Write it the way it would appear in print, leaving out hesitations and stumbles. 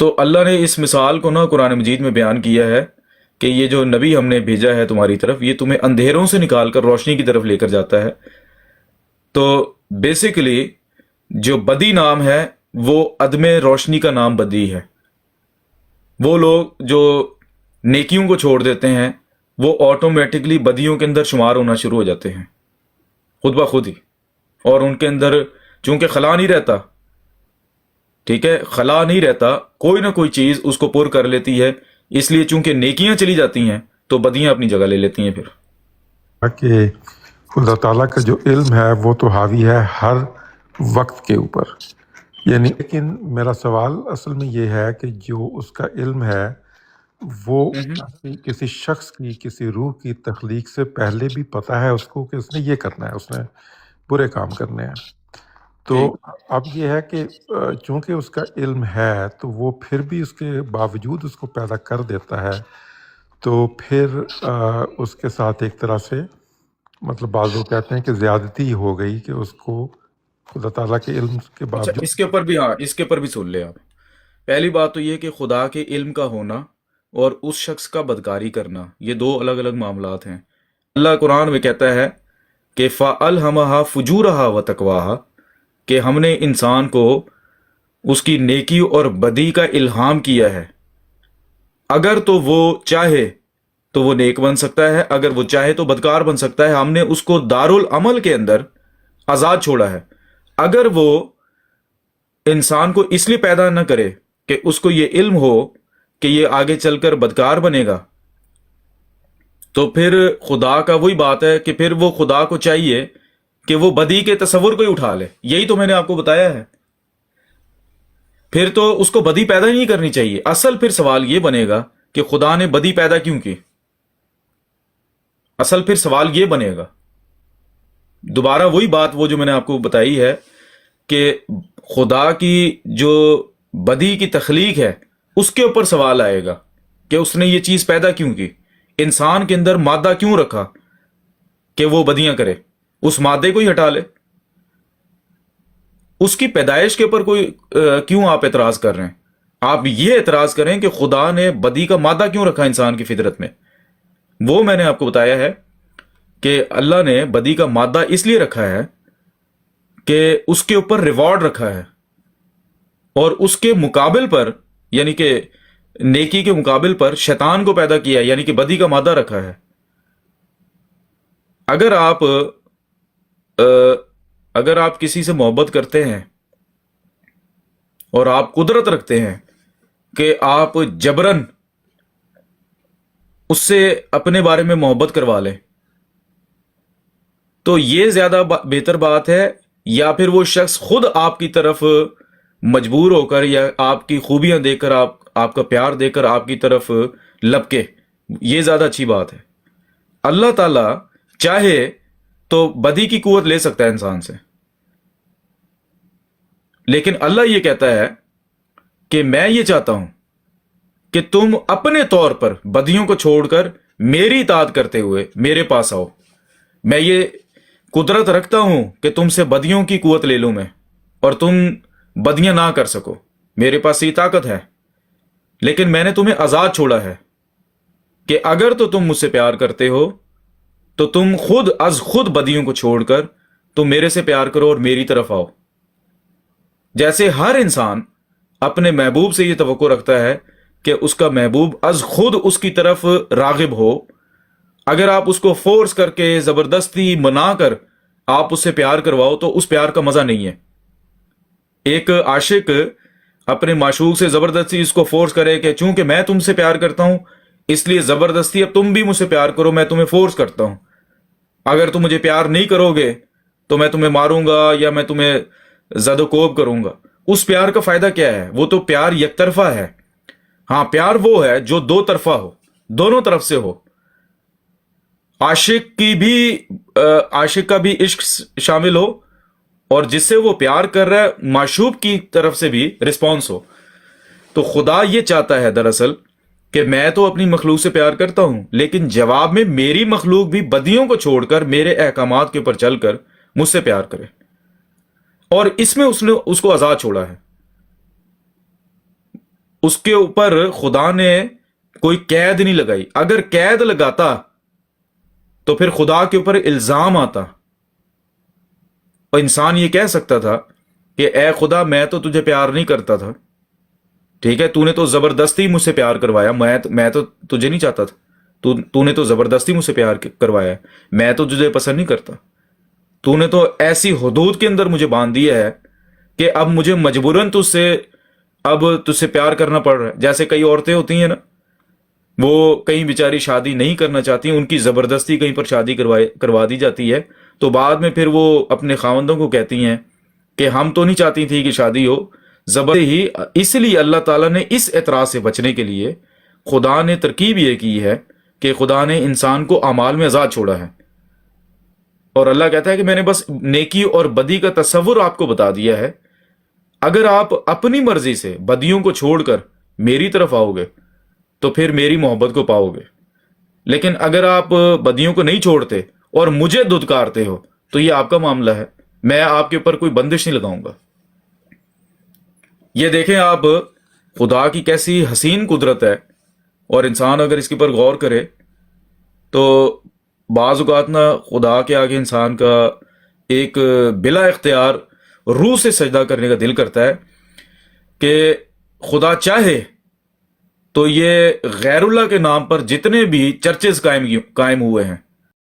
تو اللہ نے اس مثال کو نا قرآن مجید میں بیان کیا ہے کہ یہ جو نبی ہم نے بھیجا ہے تمہاری طرف، یہ تمہیں اندھیروں سے نکال کر روشنی کی طرف لے کر جاتا ہے۔ تو بیسیکلی جو بدی نام ہے وہ عدم روشنی کا نام بدی ہے۔ وہ لوگ جو نیکیوں کو چھوڑ دیتے ہیں وہ آٹومیٹکلی بدیوں کے اندر شمار ہونا شروع ہو جاتے ہیں خود بخود ہی، اور ان کے اندر چونکہ خلا نہیں رہتا، ٹھیک ہے، خلا نہیں رہتا، کوئی نہ کوئی چیز اس کو پر کر لیتی ہے، اس لیے چونکہ نیکیاں چلی جاتی ہیں تو بدیاں اپنی جگہ لے لیتی ہیں پھر۔ کہ خدا تعالیٰ کا جو علم ہے وہ تو حاوی ہے ہر وقت کے اوپر، یعنی لیکن میرا سوال اصل میں یہ ہے کہ جو اس کا علم ہے وہ کسی شخص کی، کسی روح کی تخلیق سے پہلے بھی پتہ ہے اس کو کہ اس نے یہ کرنا ہے، اس نے برے کام کرنے ہیں۔ تو اب یہ ہے کہ چونکہ اس کا علم ہے تو وہ پھر بھی اس کے باوجود اس کو پیدا کر دیتا ہے، تو پھر اس کے ساتھ ایک طرح سے مطلب بعض لوگ کہتے ہیں کہ زیادتی ہو گئی کہ اس کو خدا تعالیٰ کے علم کے اچھا، باوجود۔ اس کے اوپر بھی، ہاں اس کے اوپر بھی سن لے آپ۔ پہلی بات تو یہ کہ خدا کے علم کا ہونا اور اس شخص کا بدکاری کرنا، یہ دو الگ الگ معاملات ہیں۔ اللہ قرآن میں کہتا ہے کہ فَأَلْهَمَهَا فُجُورَهَا وَتَقْوَاهَا، کہ ہم نے انسان کو اس کی نیکی اور بدی کا الہام کیا ہے۔ اگر تو وہ چاہے تو وہ نیک بن سکتا ہے، اگر وہ چاہے تو بدکار بن سکتا ہے۔ ہم نے اس کو دارالعمل کے اندر آزاد چھوڑا ہے۔ اگر وہ انسان کو اس لیے پیدا نہ کرے کہ اس کو یہ علم ہو کہ یہ آگے چل کر بدکار بنے گا، تو پھر خدا کا وہی بات ہے کہ پھر وہ خدا کو چاہیے کہ وہ بدی کے تصور کو ہی اٹھا لے۔ یہی تو میں نے آپ کو بتایا ہے۔ پھر تو اس کو بدی پیدا ہی نہیں کرنی چاہیے۔ اصل پھر سوال یہ بنے گا کہ خدا نے بدی پیدا کیوں کی؟ اصل پھر سوال یہ بنے گا، دوبارہ وہی بات وہ جو میں نے آپ کو بتائی ہے کہ خدا کی جو بدی کی تخلیق ہے اس کے اوپر سوال آئے گا کہ اس نے یہ چیز پیدا کیوں کی، انسان کے اندر مادہ کیوں رکھا کہ وہ بدیاں کرے، اس مادے کو ہی ہٹا لے۔ اس کی پیدائش کے اوپر کوئی کیوں آپ اعتراض کر رہے ہیں؟ آپ یہ اعتراض کریں کہ خدا نے بدی کا مادہ کیوں رکھا انسان کی فطرت میں۔ وہ میں نے آپ کو بتایا ہے کہ اللہ نے بدی کا مادہ اس لیے رکھا ہے کہ اس کے اوپر ریوارڈ رکھا ہے، اور اس کے مقابل پر یعنی کہ نیکی کے مقابل پر شیطان کو پیدا کیا ہے، یعنی کہ بدی کا مادہ رکھا ہے۔ اگر آپ کسی سے محبت کرتے ہیں اور آپ قدرت رکھتے ہیں کہ آپ جبرن اس سے اپنے بارے میں محبت کروا لیں، تو یہ زیادہ بہتر بات ہے، یا پھر وہ شخص خود آپ کی طرف مجبور ہو کر یا آپ کی خوبیاں دیکھ کر، آپ کا پیار دیکھ کر آپ کی طرف لپکے؟ یہ زیادہ اچھی بات ہے۔ اللہ تعالیٰ چاہے تو بدی کی قوت لے سکتا ہے انسان سے، لیکن اللہ یہ کہتا ہے کہ میں یہ چاہتا ہوں کہ تم اپنے طور پر بدیوں کو چھوڑ کر میری اطاعت کرتے ہوئے میرے پاس آؤ۔ میں یہ قدرت رکھتا ہوں کہ تم سے بدیوں کی قوت لے لوں میں، اور تم بدیاں نہ کر سکو، میرے پاس یہ طاقت ہے، لیکن میں نے تمہیں آزاد چھوڑا ہے کہ اگر تو تم مجھ سے پیار کرتے ہو تو تم خود از خود بدیوں کو چھوڑ کر تم میرے سے پیار کرو اور میری طرف آؤ۔ جیسے ہر انسان اپنے محبوب سے یہ توقع رکھتا ہے کہ اس کا محبوب از خود اس کی طرف راغب ہو، اگر آپ اس کو فورس کر کے زبردستی منا کر آپ اس سے پیار کرواؤ تو اس پیار کا مزہ نہیں ہے۔ ایک عاشق اپنے معشوق سے زبردستی اس کو فورس کرے کہ چونکہ میں تم سے پیار کرتا ہوں اس لیے زبردستی اب تم بھی مجھ سے پیار کرو، میں تمہیں فورس کرتا ہوں، اگر تم مجھے پیار نہیں کرو گے تو میں تمہیں ماروں گا یا میں تمہیں زد و کوب کروں گا۔ اس پیار کا فائدہ کیا ہے؟ وہ تو پیار یک طرفہ ہے۔ ہاں، پیار وہ ہے جو دو طرفہ ہو، دونوں طرف سے ہو، عاشق کا بھی عشق شامل ہو، اور جس سے وہ پیار کر رہا ہے معشوق کی طرف سے بھی رسپانس ہو۔ تو خدا یہ چاہتا ہے دراصل کہ میں تو اپنی مخلوق سے پیار کرتا ہوں، لیکن جواب میں میری مخلوق بھی بدیوں کو چھوڑ کر میرے احکامات کے اوپر چل کر مجھ سے پیار کرے، اور اس میں اس نے اس کو آزاد چھوڑا ہے۔ اس کے اوپر خدا نے کوئی قید نہیں لگائی. اگر قید لگاتا تو پھر خدا کے اوپر الزام آتا اور انسان یہ کہہ سکتا تھا کہ اے خدا میں تو تجھے پیار نہیں کرتا تھا, ٹھیک ہے, تو نے تو زبردستی مجھ سے پیار کروایا, میں تو تجھے نہیں چاہتا تھا, تو نے تو زبردستی مجھ سے پیار کروایا, میں تو تجھے پسند نہیں کرتا, تو نے تو ایسی حدود کے اندر مجھے باندھ دیا ہے کہ اب مجھے مجبوراً تجھ سے پیار کرنا پڑ رہا ہے. جیسے کئی عورتیں ہوتی ہیں نا, وہ کہیں بیچاری شادی نہیں کرنا چاہتی, ان کی زبردستی کہیں پر شادی کروا دی جاتی ہے, تو بعد میں پھر وہ اپنے خاوندوں کو کہتی ہیں کہ ہم تو نہیں چاہتی تھی کہ شادی ہو, زبردستی ہی. اس لیے اللہ تعالیٰ نے اس اعتراض سے بچنے کے لیے خدا نے ترکیب یہ کی ہے کہ خدا نے انسان کو اعمال میں آزاد چھوڑا ہے, اور اللہ کہتا ہے کہ میں نے بس نیکی اور بدی کا تصور آپ کو بتا دیا ہے. اگر آپ اپنی مرضی سے بدیوں کو چھوڑ کر میری طرف آؤ گے تو پھر میری محبت کو پاؤ گے, لیکن اگر آپ بدیوں کو نہیں چھوڑتے اور مجھے دھتکارتے ہو تو یہ آپ کا معاملہ ہے, میں آپ کے اوپر کوئی بندش نہیں لگاؤں گا. یہ دیکھیں آپ خدا کی کیسی حسین قدرت ہے, اور انسان اگر اس کے اوپر غور کرے تو بعض اوقات نا خدا کے آگے انسان کا ایک بلا اختیار روح سے سجدہ کرنے کا دل کرتا ہے کہ خدا چاہے تو یہ غیر اللہ کے نام پر جتنے بھی چرچز قائم ہوئے ہیں